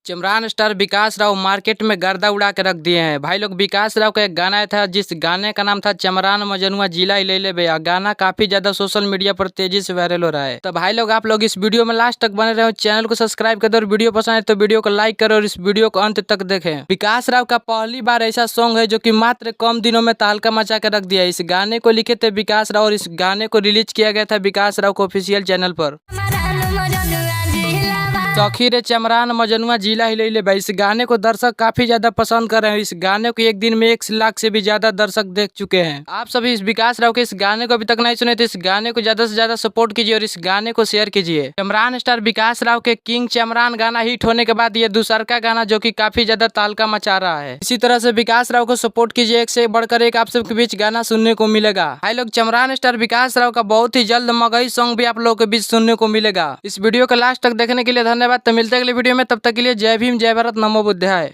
चमरान स्टार विकास राव मार्केट में गर्दा उड़ा के रख दिए हैं भाई लोग। विकास राव का एक गाना था जिस गाने का नाम था चमरान मजनुआ जिला इलेले बे। गाना काफी ज्यादा सोशल मीडिया पर तेजी से वायरल हो रहा है। तो भाई लोग आप लोग इस वीडियो में लास्ट तक बने रहे, चैनल को सब्सक्राइब कर दो और वीडियो पसंद है तो वीडियो को लाइक करो और इस वीडियो को अंत तक देखें। विकास राव का पहली बार ऐसा सॉन्ग है जो कि मात्र कम दिनों में तहलका मचा के रख दिया। इस गाने को लिखे थे विकास राव और इस गाने को रिलीज किया गया था विकास राव को ऑफिशियल चैनल पर। सखी रे चमरान मजनुआ जिला हिले बे। इस गाने को दर्शक काफी ज्यादा पसंद कर रहे हैं। इस गाने को एक दिन में 1 लाख से भी ज्यादा दर्शक देख चुके हैं। आप सभी इस विकास राव के इस गाने को अभी तक नहीं सुने तो इस गाने को ज्यादा से ज्यादा सपोर्ट कीजिए और इस गाने को शेयर कीजिए। चमरान स्टार विकास राव के किंग चमरान गाना हिट होने के बाद ये दूसरा गाना जो कि काफी ज्यादा तहलका मचा रहा है। इसी तरह से विकास राव को सपोर्ट कीजिए, एक से बढ़कर एक आप सबके बीच गाना सुनने को मिलेगा। भाई लोग चमरान स्टार विकास राव का बहुत ही जल्द मगही सॉन्ग भी आप लोगों के बीच सुनने को मिलेगा। इस वीडियो को लास्ट तक देखने के लिए धन्यवाद। तो मिलते हैं अगले वीडियो में, तब तक के लिए जय भीम जय भारत नमो बुद्धाय।